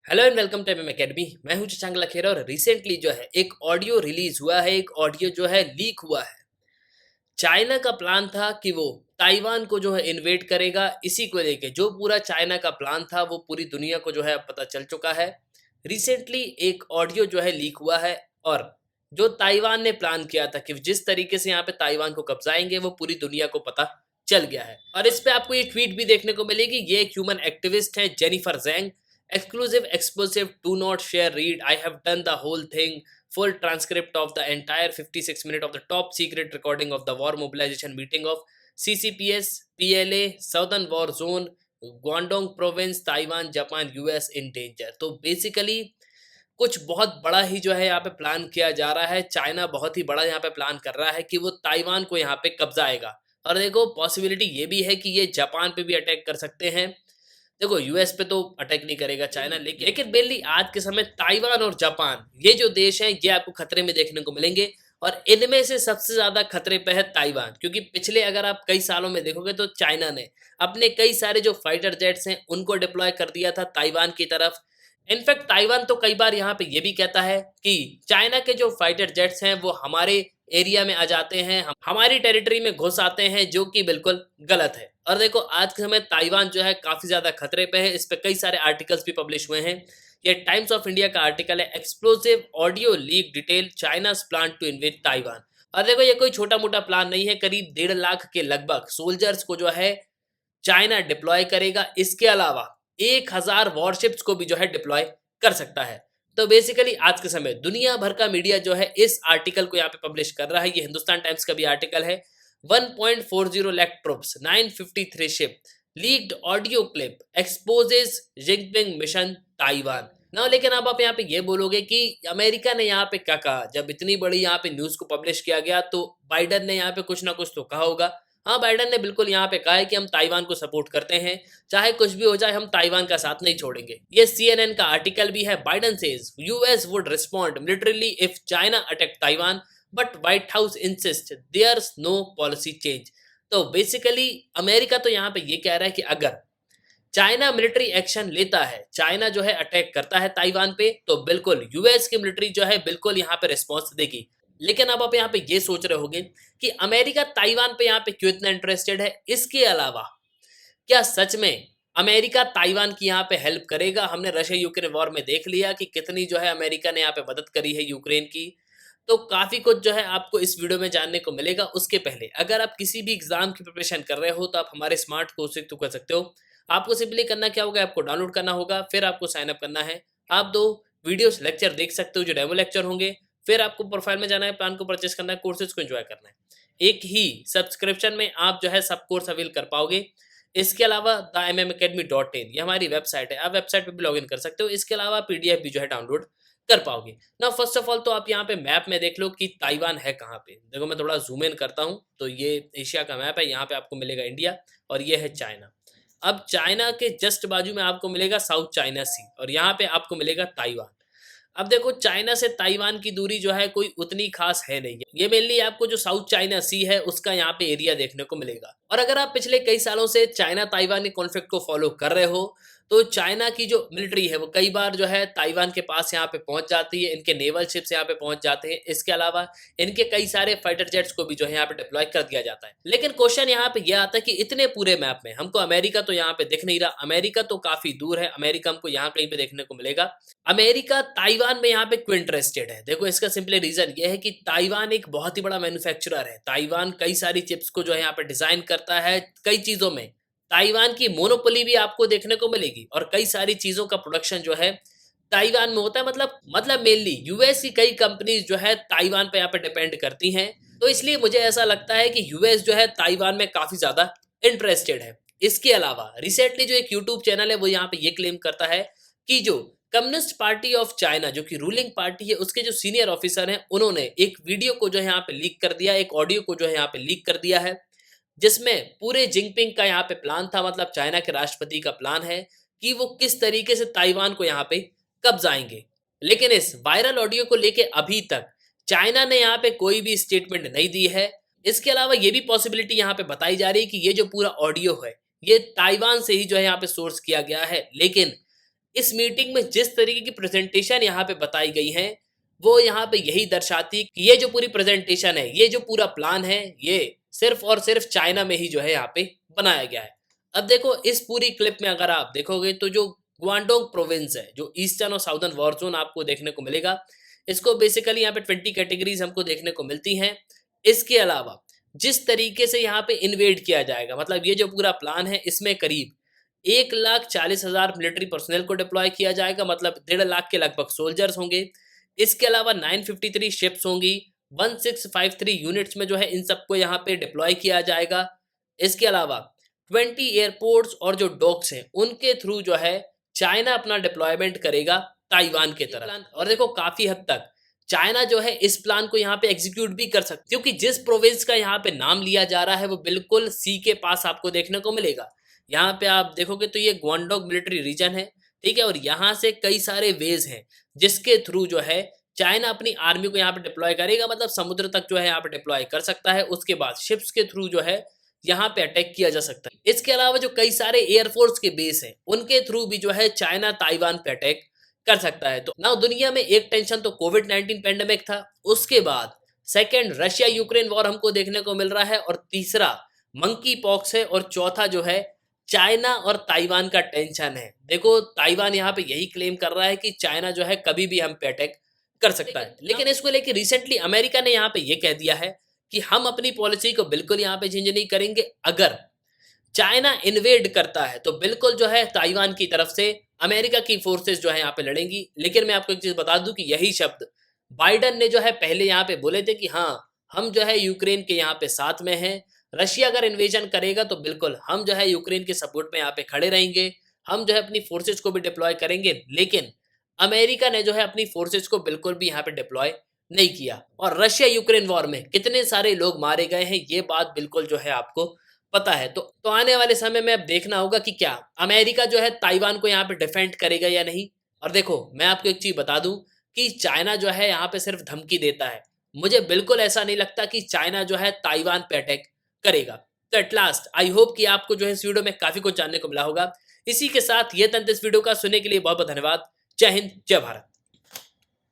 Hello and welcome to MM academy. मैं हूं शशांक लखेरा और रिसेंटली जो है एक ऑडियो रिलीज हुआ है, एक ऑडियो जो है लीक हुआ है। चाइना का प्लान था कि वो ताइवान को जो है इन्वेड करेगा। इसी को लेके जो पूरा चाइना का प्लान था वो पूरी दुनिया को जो है अब पता चल चुका है। रिसेंटली एक ऑडियो जो है लीक हुआ है और जो ताइवान ने प्लान किया था कि जिस तरीके से यहाँ पे ताइवान को कब्जाएंगे वो पूरी दुनिया को पता चल गया है। और इस पे आपको ये ट्वीट भी देखने को मिलेगी। ये एक ह्यूमन एक्टिविस्ट है, Jennifer Zeng. Exclusive explosive, do not share, read, I have done the whole thing, full transcript of the entire 56 minute of the top secret recording of the war mobilization meeting of CCPS PLA Southern War Zone Guangdong Province Taiwan Japan US in danger। तो basically कुछ बहुत बड़ा ही जो है यहाँ पे plan किया जा रहा है। चाइना बहुत ही बड़ा यहाँ पे प्लान कर रहा है कि वो ताइवान को यहाँ पे कब्जाएगा। और देखो पॉसिबिलिटी ये भी है कि ये जापान पे भी अटैक कर सकते हैं। देखो यूएस पे तो अटैक नहीं करेगा चाइना, लेकिन मेनली आज के समय ताइवान और जापान ये जो देश हैं ये आपको खतरे में देखने को मिलेंगे। और इनमें से सबसे ज्यादा खतरे पे है ताइवान, क्योंकि पिछले अगर आप कई सालों में देखोगे तो चाइना ने अपने कई सारे जो फाइटर जेट्स हैं उनको डिप्लॉय कर दिया था ताइवान की तरफ। इनफैक्ट ताइवान तो कई बार यहाँ पे ये भी कहता है कि चाइना के जो फाइटर जेट्स हैं वो हमारे एरिया में आ जाते हैं, हमारी टेरिटरी में घुस आते हैं, जो कि बिल्कुल गलत है। और देखो आज के समय ताइवान जो है काफी ज्यादा खतरे पे है। इस पे कई सारे आर्टिकल्स भी पब्लिश हुए हैं। ये टाइम्स ऑफ इंडिया का आर्टिकल है, explosive audio leak detail China's plan to invade Taiwan. और देखो ये कोई छोटा मोटा प्लान नहीं है। करीब 1.5 लाख के लगभग सोल्जर्स को जो है चाइना डिप्लॉय करेगा। इसके अलावा 1000 वॉरशिप्स को भी जो है डिप्लॉय कर सकता है। तो बेसिकली आज के समय दुनिया भर का मीडिया जो है इस आर्टिकल को यहाँ पे पब्लिश कर रहा है। ये हिंदुस्तान टाइम्स का भी आर्टिकल है। 1.40 lakh troops, 953 ship, leaked audio clip exposes Jinping mission Taiwan ना। लेकिन अब आप यहाँ पे ये बोलोगे कि अमेरिका ने यहाँ पे क्या कहा। जब इतनी बड़ी यहाँ पे न्यूज को पब्लिश किया गया तो बाइडन ने यहाँ पे कुछ ना कुछ तो कहा होगा। हाँ, बाइडन ने बिल्कुल यहाँ पे कहा है कि हम ताइवान को सपोर्ट करते हैं, चाहे कुछ भी हो जाए हम ताइवान का साथ नहीं छोड़ेंगे। ये सीएनएन का आर्टिकल भी है। Biden says US would respond militarily if China attack Taiwan but White House insist there's no policy change. तो बेसिकली अमेरिका तो यहाँ पे ये कह रहा है कि अगर चाइना मिलिट्री एक्शन लेता है, चाइना जो है अटैक करता है ताइवान पे, तो बिल्कुल यूएस की मिलिट्री जो है बिल्कुल यहाँ पे रिस्पॉन्स देगी। लेकिन अब आप यहाँ पे ये सोच रहे होंगे कि अमेरिका ताइवान पे यहाँ पे क्यों इतना इंटरेस्टेड है। इसके अलावा क्या सच में अमेरिका ताइवान की यहाँ पे हेल्प करेगा? हमने रशिया यूक्रेन वॉर में देख लिया कि कितनी जो है अमेरिका ने यहाँ पे मदद करी है यूक्रेन की। तो काफी कुछ जो है आपको इस वीडियो में जानने को मिलेगा। उसके पहले अगर आप किसी भी एग्जाम की प्रिपरेशन कर रहे हो तो आप हमारे स्मार्ट कोर्स से तो कर सकते हो। आपको सिंपली करना क्या होगा, आपको डाउनलोड करना होगा, फिर आपको साइन अप करना है। आप 2 वीडियोस लेक्चर देख सकते हो जो डेमो लेक्चर होंगे। फिर आपको प्रोफाइल में जाना है, प्लान को परचेस करना है, कोर्सेज को एंजॉय करना है। एक ही सब्सक्रिप्शन में आप जो है सब कोर्स अवेल कर पाओगे। इसके अलावा themmacademy.in ये हमारी वेबसाइट है, आप वेबसाइट पे भी लॉगिन कर सकते हो। इसके अलावा पीडीएफ भी जो है डाउनलोड कर पाओगे ना। फर्स्ट ऑफ ऑल तो आप यहाँ पे मैप में देख लो कि ताइवान है कहाँ पे। देखो मैं थोड़ा जूम इन करता हूँ तो ये एशिया का मैप है। यहाँ पे आपको मिलेगा इंडिया और ये है चाइना। अब चाइना के जस्ट बाजू में आपको मिलेगा साउथ चाइना सी और यहाँ पे आपको मिलेगा ताइवान। अब देखो चाइना से ताइवान की दूरी जो है कोई उतनी खास है नहीं। ये मेनली आपको जो साउथ चाइना सी है उसका यहाँ पे एरिया देखने को मिलेगा। और अगर आप पिछले कई सालों से चाइना ताइवान के कॉन्फ्लिक्ट को फॉलो कर रहे हो तो चाइना की जो मिलिट्री है वो कई बार जो है ताइवान के पास यहाँ पे पहुंच जाती है, इनके नेवल शिप्स यहाँ पे पहुंच जाते हैं। इसके अलावा इनके कई सारे फाइटर जेट्स को भी जो है यहाँ पे डिप्लॉय कर दिया जाता है। लेकिन क्वेश्चन यहाँ पे यह आता है कि इतने पूरे मैप में हमको अमेरिका तो यहाँ पे दिख नहीं रहा। अमेरिका तो काफी दूर है, अमेरिका हमको यहाँ कहीं पे देखने को मिलेगा। अमेरिका ताइवान में यहाँ पे क्यों इंटरेस्टेड है? देखो इसका सिंपली रीजन ये है कि ताइवान एक बहुत ही बड़ा मैन्युफैक्चरर है। ताइवान कई सारी चिप्स को जो है यहाँ पे डिजाइन करता है। कई चीजों में ताइवान की मोनोपोली भी आपको देखने को मिलेगी और कई सारी चीजों का प्रोडक्शन जो है ताइवान में होता है। मतलब मेनली यूएस की कई कंपनीज जो है ताइवान पे यहाँ पे डिपेंड करती हैं। तो इसलिए मुझे ऐसा लगता है कि यूएस जो है ताइवान में काफी ज्यादा इंटरेस्टेड है। इसके अलावा रिसेंटली जो एक यूट्यूब चैनल है वो यहाँ पे ये क्लेम करता है कि जो कम्युनिस्ट पार्टी ऑफ चाइना जो कि रूलिंग पार्टी है उसके जो सीनियर ऑफिसर हैं उन्होंने एक वीडियो को जो है यहाँ पे लीक कर दिया, एक ऑडियो को जो है यहाँ पे लीक कर दिया है, जिसमें पूरे जिनपिंग का यहाँ पे प्लान था, मतलब चाइना के राष्ट्रपति का प्लान है कि वो किस तरीके से ताइवान को यहाँ पे कब्जाएंगे। लेकिन इस वायरल ऑडियो को लेके अभी तक चाइना ने यहाँ पे कोई भी स्टेटमेंट नहीं दी है। इसके अलावा ये भी पॉसिबिलिटी यहाँ पे बताई जा रही है कि ये जो पूरा ऑडियो है ये ताइवान से ही जो है यहाँ पे सोर्स किया गया है। लेकिन इस मीटिंग में जिस तरीके की प्रेजेंटेशन यहाँ पे बताई गई है, वो यहाँ पे यही दर्शाती कि ये जो पूरी प्रेजेंटेशन है, ये जो पूरा प्लान है, ये सिर्फ और सिर्फ चाइना में ही जो है यहाँ पे बनाया गया है। अब देखो इस पूरी क्लिप में अगर आप देखोगे तो जो ग्वांडोंग प्रोविंस है, जो ईस्टर्न और साउदर्न वॉर जोन आपको देखने को मिलेगा, इसको बेसिकली यहाँ पे 20 कैटेगरीज हमको देखने को मिलती हैं। इसके अलावा जिस तरीके से यहाँ पे इन्वेड किया जाएगा, मतलब ये जो पूरा प्लान है, इसमें करीब 1,40,000 मिलिट्री पर्सनल को डिप्लॉय किया जाएगा, मतलब 1.5 लाख के लगभग सोल्जर्स होंगे। इसके अलावा 953 शिप्स होंगी, 1653 यूनिट्स में जो है इन सबको यहाँ पे डिप्लॉय किया जाएगा। इसके अलावा 20 एयरपोर्ट्स और जो डॉक्स हैं उनके थ्रू जो है चाइना अपना डिप्लॉयमेंट करेगा ताइवान के तरफ। और देखो काफी हद तक चाइना जो है इस प्लान को यहाँ पे एग्जीक्यूट भी कर सकती है, क्योंकि जिस प्रोविंस का यहाँ पे नाम लिया जा रहा है वो बिल्कुल सी के पास आपको देखने को मिलेगा। यहाँ पे आप देखोगे तो ये ग्वांडोंग मिलिट्री रीजन है, ठीक है, और यहाँ से कई सारे वेज हैं जिसके थ्रू जो है चाइना अपनी आर्मी को यहाँ पे डिप्लॉय करेगा, मतलब समुद्र तक जो है यहाँ पे डिप्लॉय कर सकता है। उसके बाद शिप्स के थ्रू जो है यहाँ पे अटैक किया जा सकता है। इसके अलावा जो कई सारे एयरफोर्स के बेस हैं उनके थ्रू भी जो है चाइना ताइवान पे अटैक कर सकता है। तो ना दुनिया में एक टेंशन तो कोविड-19 पेंडेमिक था, उसके बाद सेकेंड रशिया यूक्रेन वॉर हमको देखने को मिल रहा है, और तीसरा मंकी पॉक्स है, और चौथा जो है चाइना और ताइवान का टेंशन है। देखो ताइवान यहाँ पे यही क्लेम कर रहा है कि चाइना जो है कभी भी हम पे अटैक कर सकता है, लेकिन इसको लेके रिसेंटली अमेरिका ने यहाँ पे ये कह दिया है कि हम अपनी पॉलिसी को बिल्कुल यहाँ पे चेंज नहीं करेंगे। अगर चाइना इन्वेड करता है तो बिल्कुल जो है ताइवान की तरफ से अमेरिका की फोर्सेस जो है यहाँ पे लड़ेंगी। लेकिन मैं आपको एक चीज बता दूं कि यही शब्द बाइडन ने जो है पहले यहाँ पे बोले थे कि हाँ, हम जो है यूक्रेन के यहाँ पे साथ में हैं। रशिया अगर इन्वेजन करेगा तो बिल्कुल हम जो है यूक्रेन के सपोर्ट में यहाँ पे खड़े रहेंगे, हम जो है अपनी फोर्सेस को भी डिप्लॉय करेंगे। लेकिन अमेरिका ने जो है अपनी फोर्सेस को बिल्कुल भी यहाँ पे डिप्लॉय नहीं किया। और रशिया यूक्रेन वॉर में कितने सारे लोग मारे गए हैं ये बात बिल्कुल जो है आपको पता है। तो आने वाले समय में अब देखना होगा कि क्या अमेरिका जो है ताइवान को यहाँ पे डिफेंड करेगा या नहीं। और देखो मैं आपको एक चीज बता दूं कि चाइना जो है यहाँ पे सिर्फ धमकी देता है, मुझे बिल्कुल ऐसा नहीं लगता कि चाइना जो है ताइवान पे अटैक करेगा। तो एट लास्ट आई होप कि आपको जो है इस वीडियो में काफी कुछ जानने को मिला होगा। इसी के साथ ये तंत्र इस वीडियो का सुनने के लिए बहुत बहुत धन्यवाद। जय हिंद, जय भारत।